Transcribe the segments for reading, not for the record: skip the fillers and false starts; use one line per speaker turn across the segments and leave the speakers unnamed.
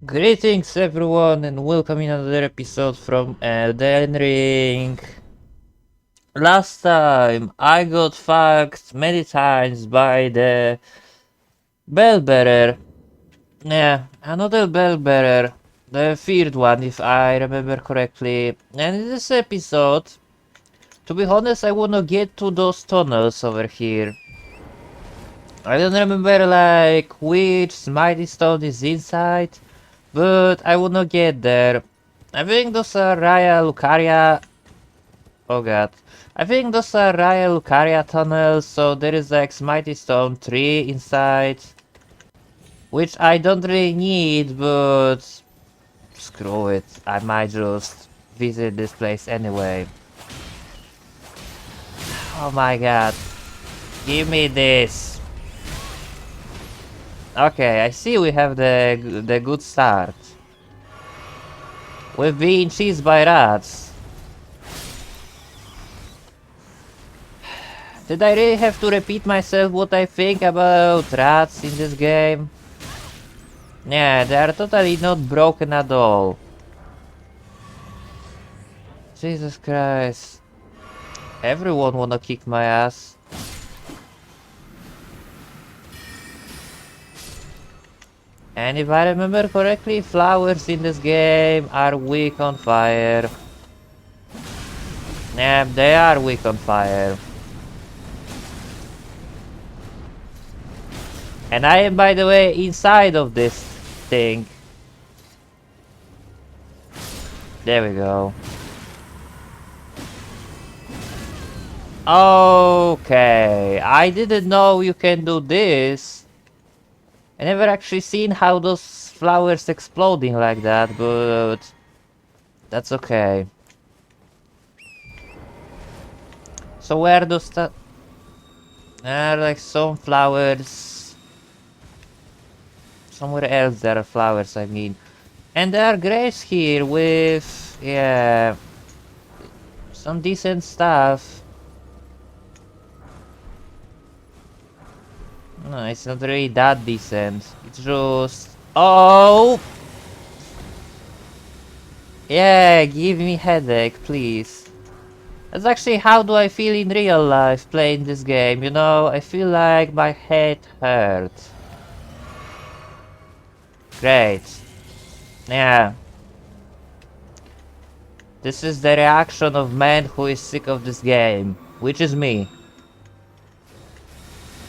Greetings everyone and welcome in another episode from Elden Ring. Last time I got fucked many times by the bell bearer. Yeah, another bell bearer. The third one if I remember correctly. And in this episode, to be honest, I wanna get to those tunnels over here. I don't remember like which mighty stone is inside. But I would not get there. I think those are Raya Lucaria. Oh god. I think those are Raya Lucaria tunnels, so there is like Mighty Stone 3 inside. Which I don't really need, but screw it. I might just visit this place anyway. Oh my god. Give me this. Okay, I see we have the good start. We've been chased by rats. Did I really have to repeat myself what I think about rats in this game? Yeah, they are totally not broken at all. Jesus Christ. Everyone wanna kick my ass. And if I remember correctly, flowers in this game are weak on fire. Yeah, they are weak on fire. And I am, by the way, inside of this thing. There we go. Okay, I didn't know you can do this. I never actually seen how those flowers exploding like that, but that's okay. So where those there are like some flowers somewhere else there are flowers, I mean. And there are graves here with yeah some decent stuff. No, it's not really that decent. It's just oh yeah, give me headache, please. That's actually how do I feel in real life playing this game, you know? I feel like my head hurts. Great. Yeah. This is the reaction of man who is sick of this game, which is me.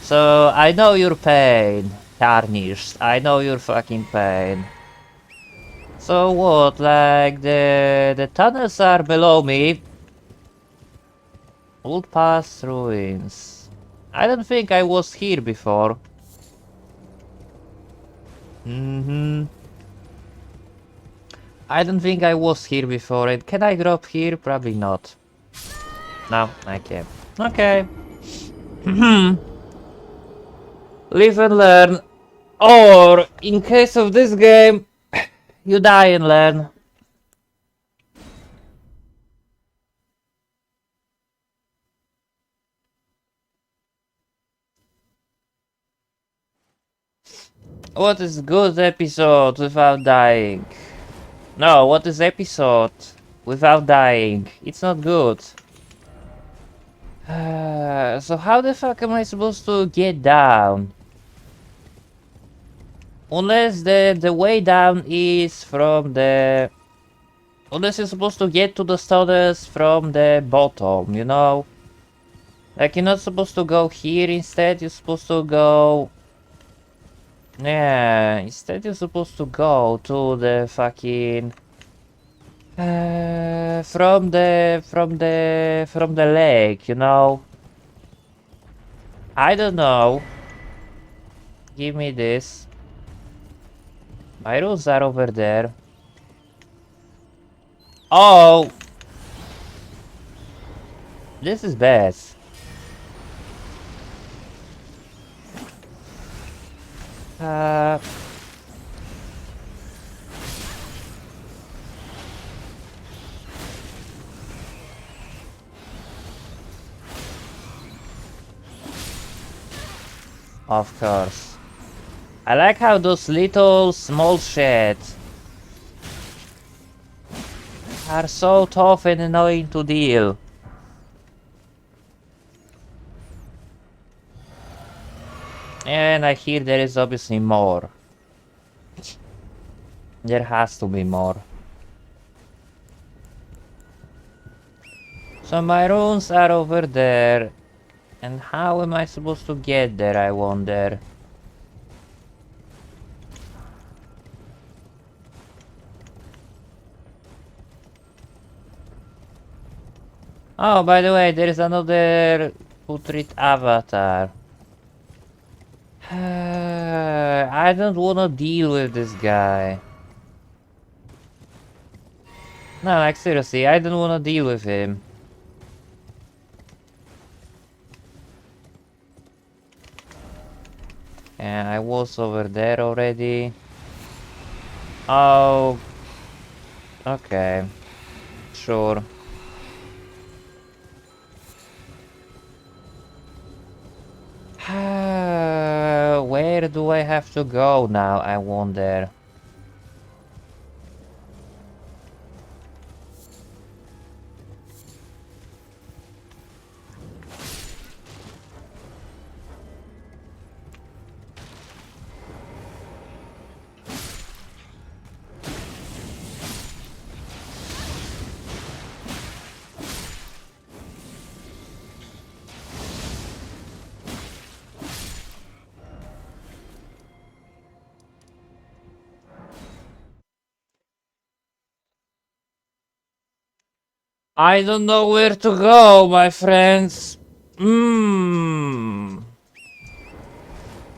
So, I know your pain, Tarnished. I know your fucking pain. So what, like the tunnels are below me. Old past ruins. I don't think I was here before. I don't think I was here before. And can I drop here? Probably not. No, I can't. Okay. Live and learn. Or, in case of this game, you die and learn. What is good episode without dying? No, what is episode without dying? It's not good. So how the fuck am I supposed to get down? Unless the way down is from the... Unless you're supposed to get to the tunnels from the bottom, you know? Like you're not supposed to go here instead, you're supposed to go... Yeah, instead you're supposed to go to the fucking... from the lake, you know? I don't know. Give me this. My rules are over there. Oh! This is bad. Uh... Of course. I like how those little small shit are so tough and annoying to deal. And I hear there is obviously more. There has to be more. So my runes are over there. And how am I supposed to get there, I wonder? Oh, by the way, there is another putrid avatar. I don't wanna deal with this guy. No, like seriously, I don't wanna deal with him. And I was over there already. Oh, okay, sure. Where do I have to go now, I wonder? I don't know where to go, my friends.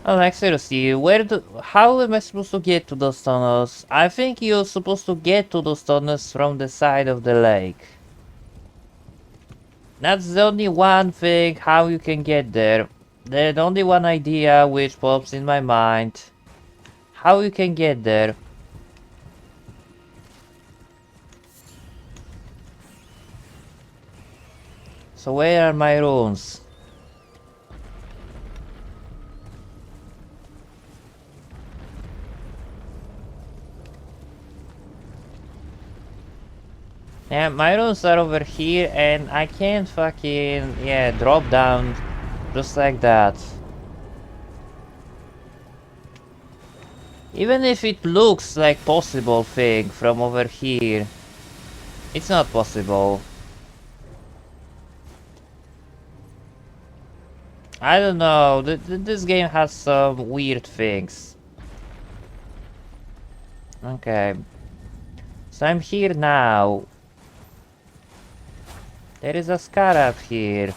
Like seriously, how am I supposed to get to those tunnels? I think you're supposed to get to those tunnels from the side of the lake. That's the only one thing how you can get there. There's only one idea which pops in my mind. How you can get there. So where are my runes? Yeah, my runes are over here and I can't fucking, yeah, drop down just like that. Even if it looks like possible thing from over here, it's not possible. I don't know, this game has some weird things. Okay. So I'm here now. There is a scarab here.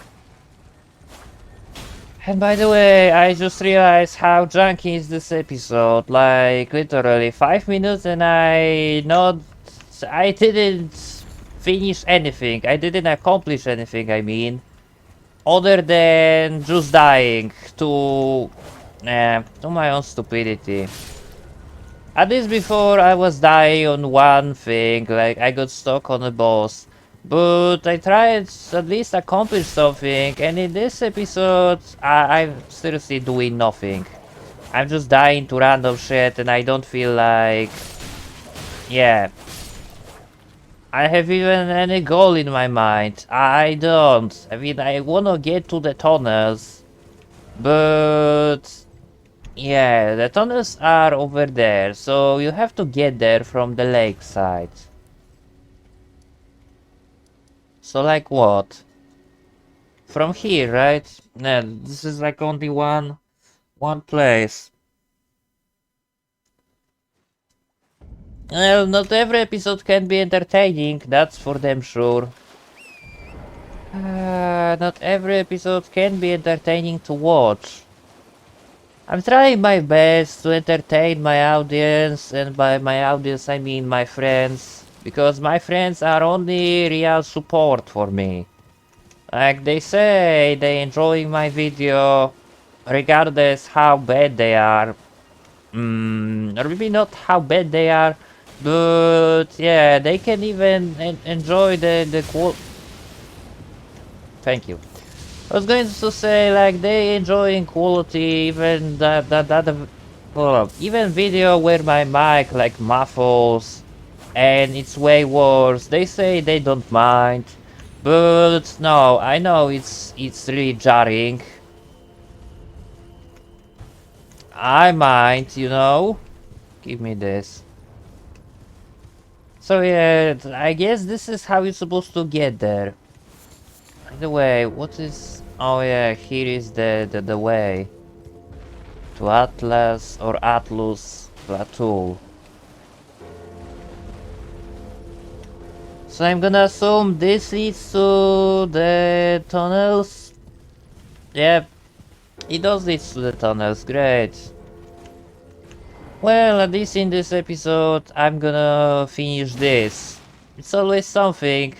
And by the way, I just realized how junky is this episode. Like, literally 5 minutes and I didn't finish anything. I didn't accomplish anything, I mean. Other than just dying to my own stupidity. At least before I was dying on one thing, like I got stuck on a boss. But I tried at least accomplish something, and in this episode I'm seriously doing nothing. I'm just dying to random shit and I don't feel like... Yeah. I have even any goal in my mind. I don't. I mean, I wanna get to the tunnels. But... Yeah, the tunnels are over there, so you have to get there from the lakeside. So like what? From here, right? No, this is like only one place. Well, not every episode can be entertaining, that's for damn sure. Not every episode can be entertaining to watch. I'm trying my best to entertain my audience, and by my audience I mean my friends, because my friends are only real support for me. Like they say, they enjoying my video, regardless how bad they are. Or maybe not how bad they are, but yeah, they can even enjoy the Thank you. I was going to say, like, they enjoying quality, even even video where my mic like muffles and it's way worse. They say they don't mind, but no, I know it's really jarring. I mind, you know. Give me this. So yeah, I guess this is how you're supposed to get there. By the way, what is... Oh yeah, here is the way. To Atlas or Atlus Plateau. So I'm gonna assume this leads to the tunnels. Yep, it does lead to the tunnels, great. Well, at least in this episode, I'm gonna finish this. It's always something.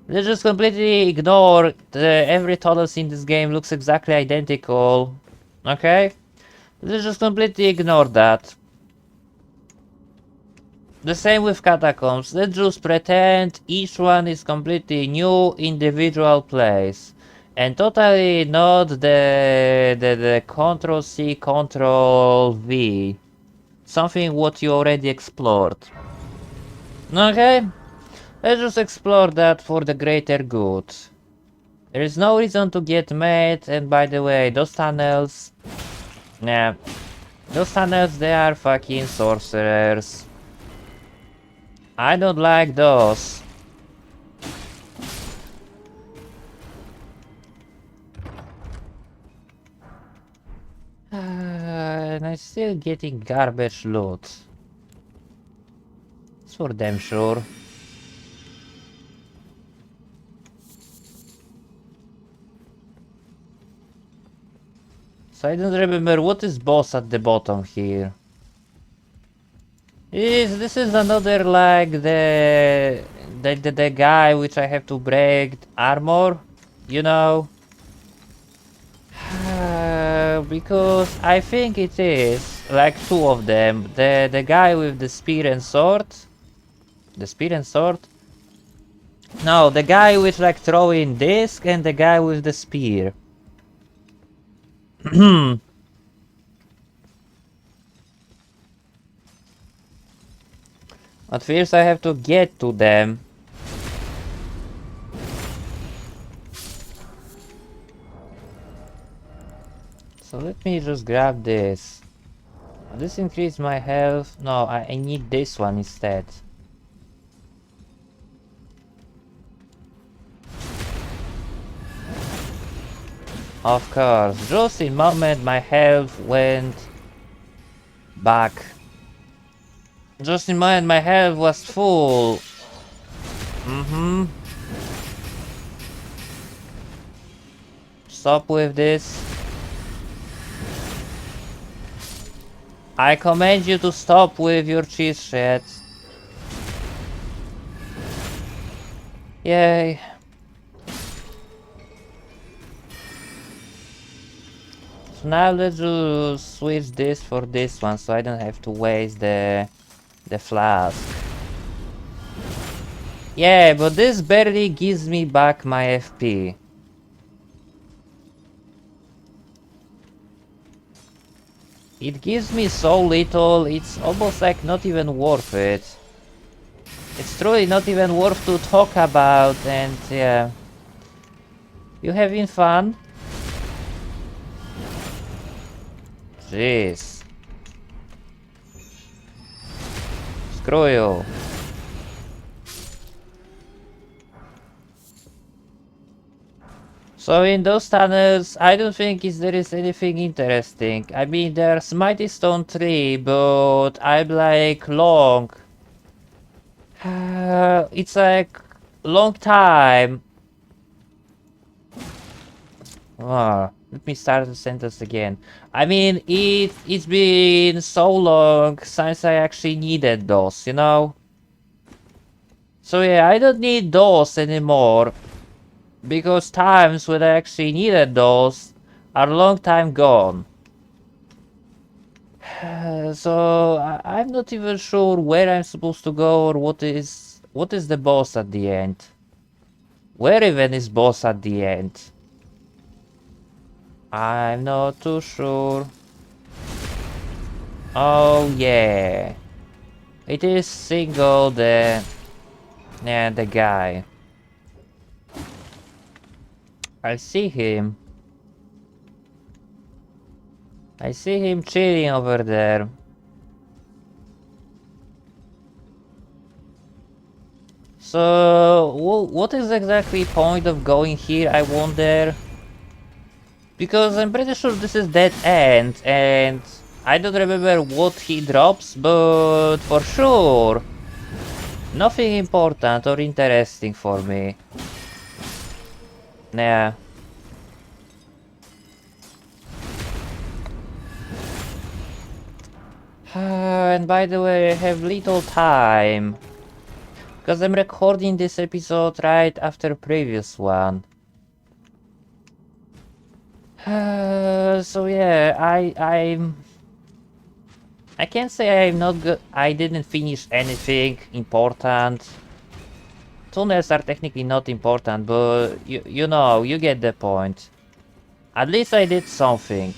Let's just completely ignore every tunnels in this game looks exactly identical. Okay? Let's just completely ignore that. The same with catacombs. Let's just pretend each one is completely new individual place. And totally not the Control C, Control V. Something what you already explored. Okay? Let's just explore that for the greater good. There is no reason to get mad, and by the way, those tunnels... Nah. Those tunnels, they are fucking sorcerers. I don't like those. And I'm still getting garbage loot. It's for damn sure. So I don't remember what is boss at the bottom here. This is another like the guy which I have to break armor, you know. Because I think it is like two of them. The guy with the spear and sword. The spear and sword? No, the guy with like throwing disc and the guy with the spear. At first I have to get to them. So let me just grab this. This increase my health. No, I need this one instead. Of course, just in moment my health went back. Just in moment my health was full. Stop with this. I command you to stop with your cheese shit. Yay. So now let's just switch this for this one so I don't have to waste the flask. Yeah, but this barely gives me back my FP. It gives me so little, it's almost like not even worth it. It's truly not even worth to talk about, and yeah. You having fun? Jeez. Screw you. So in those tunnels, I don't think there is anything interesting. I mean, there's Mighty Stone 3, but I'm like long. It's like long time. Let me start the sentence again. I mean, it's been so long since I actually needed those, you know? So yeah, I don't need those anymore. Because times when I actually needed those are a long time gone. So I'm not even sure where I'm supposed to go or what is the boss at the end. Where even is boss at the end? I'm not too sure. Oh yeah. It is single the guy. I see him. I see him chilling over there. So, what is exactly point of going here, I wonder? Because I'm pretty sure this is dead end, and I don't remember what he drops, but for sure, nothing important or interesting for me. Yeah. And by the way, I have little time. Because I'm recording this episode right after previous one. So yeah, I can't say I'm not good. I didn't finish anything important. Tunnels are technically not important, but you know, you get the point. At least I did something.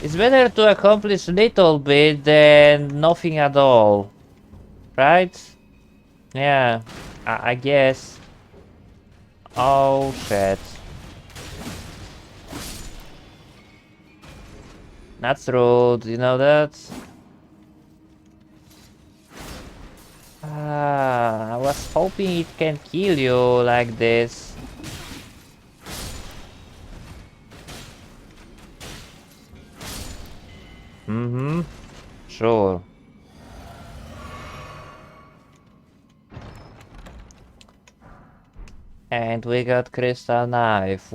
It's better to accomplish little bit than nothing at all. Right? Yeah, I guess. Oh shit. That's rude, you know that? I was hoping it can kill you like this. Mm-hmm. Sure. And we got crystal knife.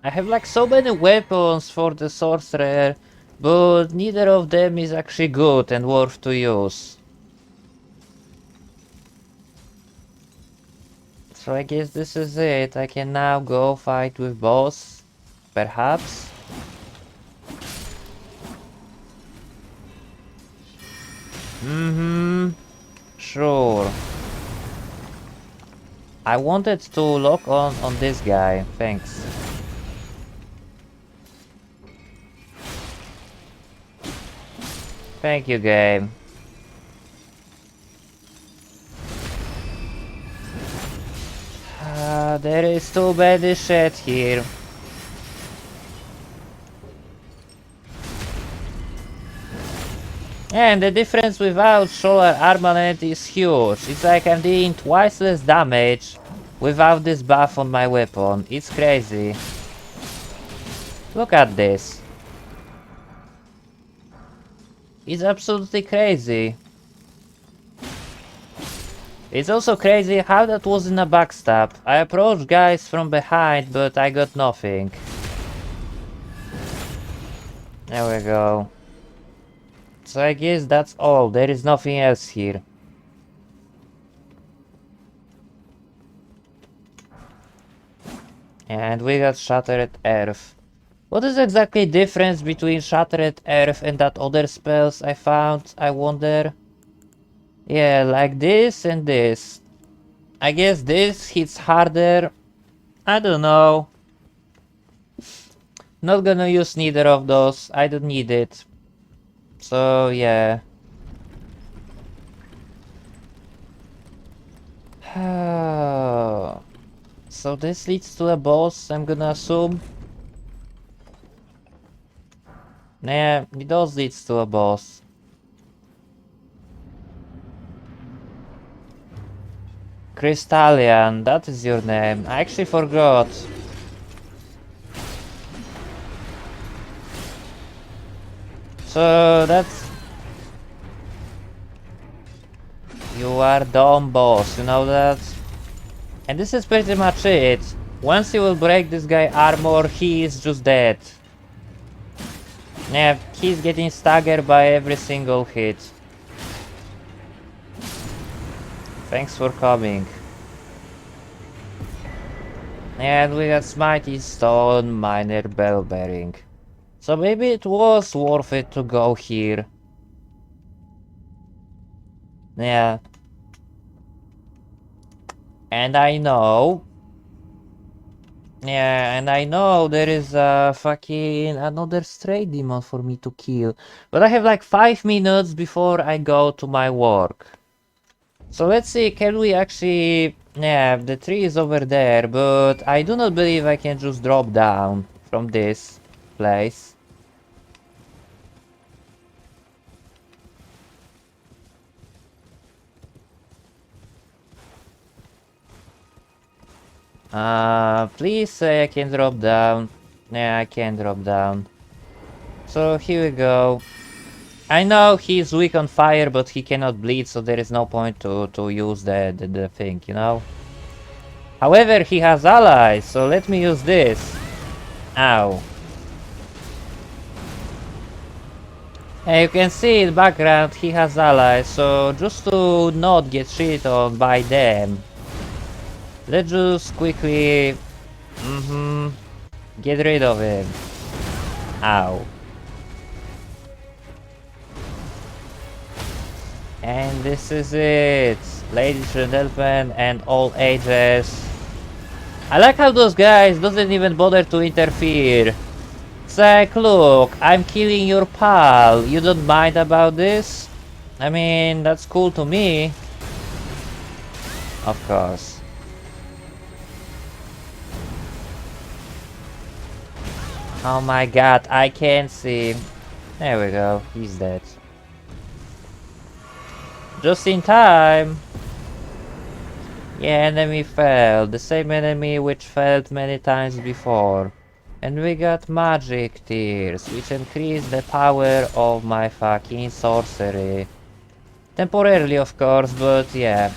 I have like so many weapons for the sorcerer, but neither of them is actually good and worth to use. So I guess this is it. I can now go fight with boss, perhaps. Mm-hmm. Sure. I wanted to lock on this guy. Thanks. Thank you, game. There is too many shit here. And the difference without solar armament is huge. It's like I'm doing twice less damage without this buff on my weapon. It's crazy. Look at this. It's absolutely crazy. It's also crazy how that wasn't a backstab. I approached guys from behind, but I got nothing. There we go. So I guess that's all. There is nothing else here. And we got Shattered Earth. What is exactly difference between Shattered Earth and that other spells I found, I wonder? Yeah, like this and this. I guess this hits harder. I don't know. Not gonna use neither of those. I don't need it. So yeah. So this leads to a boss, I'm gonna assume. Yeah, it does lead to a boss. Crystallian, that is your name. I actually forgot. So that's... You are dumb boss, you know that? And this is pretty much it. Once you will break this guy armor, he is just dead. Yeah, he's getting staggered by every single hit. Thanks for coming. And we got Mighty Stone, Minor Bell Bearing. So maybe it was worth it to go here. Yeah. And I know... Yeah, and I know there is a fucking another stray demon for me to kill. But I have like 5 minutes before I go to my work. So let's see, can we actually... Yeah, the tree is over there, but I do not believe I can just drop down from this place. Please say I can drop down. Yeah, I can drop down. So here we go. I know he's weak on fire, but he cannot bleed, so there is no point to use the thing, you know? However, he has allies, so let me use this. Ow. And you can see in the background he has allies, so just to not get shit on by them, let's just quickly get rid of him. Ow. And this is it, ladies and gentlemen, and all ages. I like how those guys doesn't even bother to interfere. It's like, look, I'm killing your pal. You don't mind about this? I mean, that's cool to me. Of course. Oh my god, I can't see. There we go, he's dead. Just in time. Yeah, enemy fell. The same enemy which failed many times before. And we got magic tears, which increase the power of my fucking sorcery. Temporarily, of course, but yeah.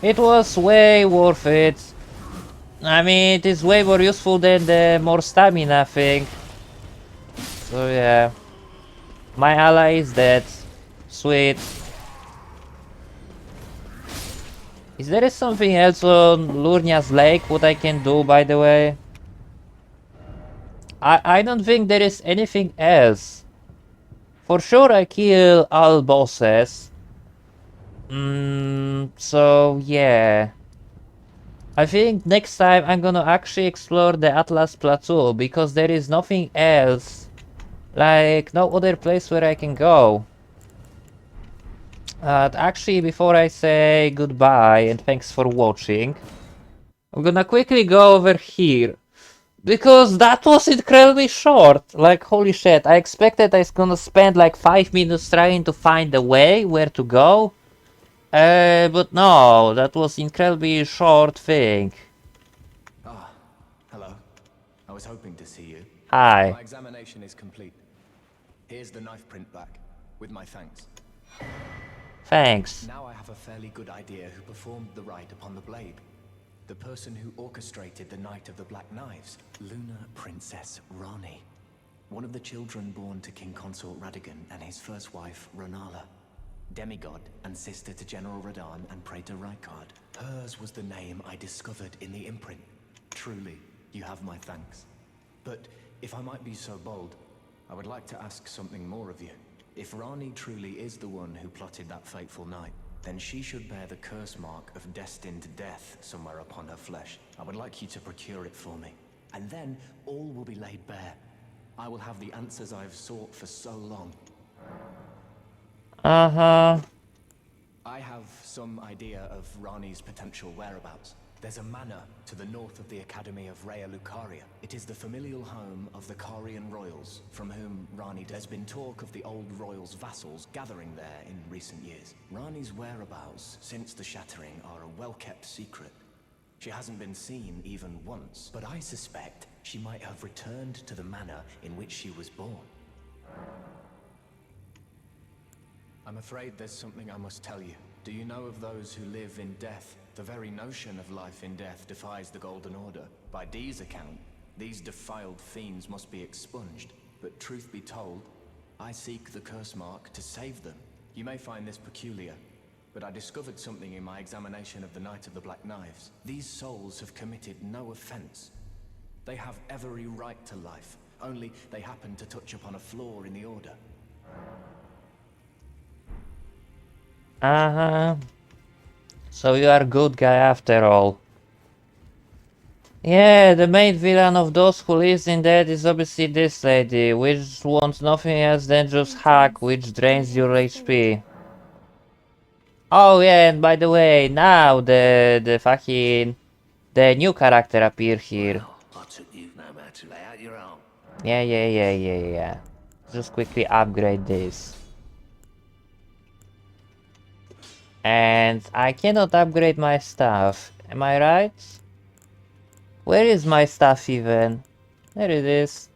It was way worth it. I mean, it is way more useful than the more stamina thing. So yeah. My ally is dead. Sweet. Is there something else on Lurnia's Lake what I can do, by the way? I don't think there is anything else. For sure I kill all bosses. So yeah. I think next time I'm gonna actually explore the Atlas Plateau because there is nothing else. Like, no other place where I can go. Actually, before I say goodbye and thanks for watching, I'm gonna quickly go over here. Because that was incredibly short. Like, holy shit, I expected I was gonna spend like 5 minutes trying to find the way where to go. But no, that was incredibly short thing.
Ah, hello. I was hoping to see you.
Hi.
My examination is complete. Here's the knife print back, with my thanks.
Thanks.
Now I have a fairly good idea who performed the rite upon the blade. The person who orchestrated the Night of the Black Knives, Lunar Princess Rani. One of the children born to King Consort Radigan and his first wife, Ronala. Demigod and sister to General Radahn and Praetor Rykard. Hers was the name I discovered in the imprint. Truly, you have my thanks. But if I might be so bold, I would like to ask something more of you. If Rani truly is the one who plotted that fateful night, then she should bear the curse mark of destined death somewhere upon her flesh. I would like you to procure it for me. And then all will be laid bare. I will have the answers I have sought for so long.
Uh-huh.
I have some idea of Rani's potential whereabouts. There's a manor to the north of the Academy of Rea Lucaria. It is the familial home of the Carian royals, from whom Rani... There's been talk of the old royals' vassals gathering there in recent years. Rani's whereabouts since the shattering are a well-kept secret. She hasn't been seen even once, but I suspect she might have returned to the manor in which she was born. I'm afraid there's something I must tell you. Do you know of those who live in death? The very notion of life in death defies the Golden Order. By Dee's account, these defiled fiends must be expunged. But truth be told, I seek the curse mark to save them. You may find this peculiar, but I discovered something in my examination of the Night of the Black Knives. These souls have committed no offense. They have every right to life, only they happen to touch upon a flaw in the Order.
Uh-huh. So you are a good guy after all. Yeah, the main villain of those who lives in dead is obviously this lady, which wants nothing else than just hack, which drains your HP. Oh yeah, and by the way, now the fucking the new character appear here.
Well, I took you no man to lay out your own.
Yeah. Just quickly upgrade this. And I cannot upgrade my stuff. Am I right? Where is my stuff even? There it is.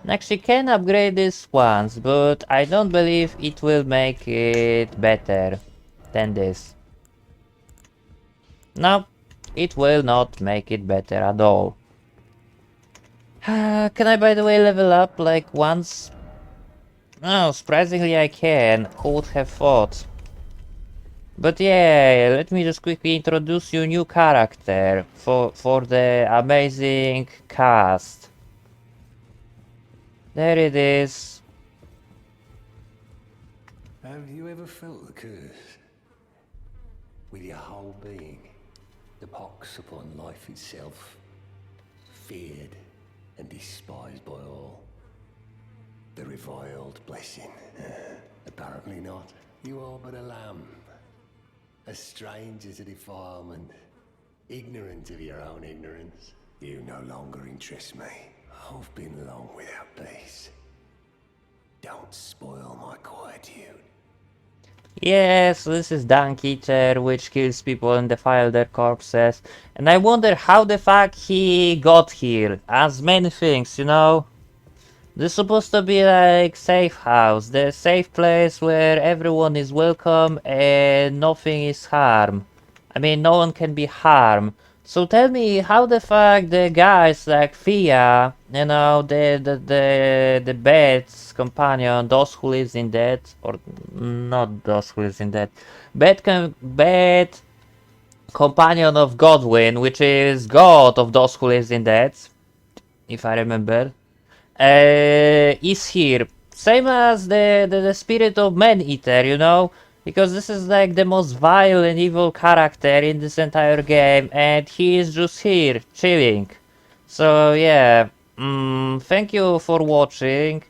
Actually can upgrade this once, but I don't believe it will make it better than this. No, it will not make it better at all. Can I by the way level up like once? No, surprisingly I can. Who would have thought? But yeah, let me just quickly introduce you new character for the amazing cast. There it is.
Have you ever felt the curse? With your whole being, the pox upon life itself, feared and despised by all. The reviled blessing. Apparently not. You are but a lamb. A stranger to defilement. Ignorant of your own ignorance. You no longer interest me. I've been long without peace. Don't spoil my quietude.
Yes, this is Dung Eater, which kills people and defile their corpses. And I wonder how the fuck he got here. As many things, you know? This is supposed to be like safe house, the safe place where everyone is welcome and nothing is harm. I mean, no one can be harmed. So tell me, how the fuck the guys like Fia, you know, the bed's companion, those who lives in dead, or not those who lives in dead, bed companion of Godwin, which is god of those who lives in dead, if I remember, is here. Same as the spirit of Man-Eater, you know? Because this is like the most vile and evil character in this entire game, and he is just here, chilling. So yeah, thank you for watching.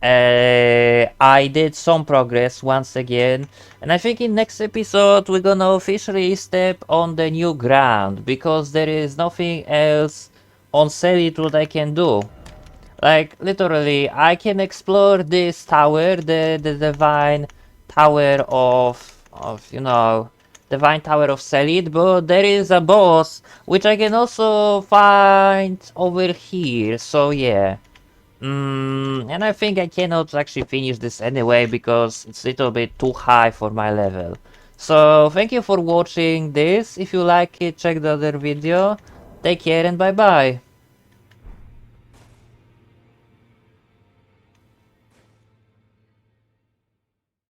I did some progress once again, and I think in next episode we're gonna officially step on the new ground, because there is nothing else on Selite what I can do. Like, literally, I can explore this tower, the divine tower of, you know, divine tower of Selite, but there is a boss, which I can also find over here, so yeah. And I think I cannot actually finish this anyway, because it's a little bit too high for my level. So, thank you for watching this. If you like it, check the other video. Take care and bye bye.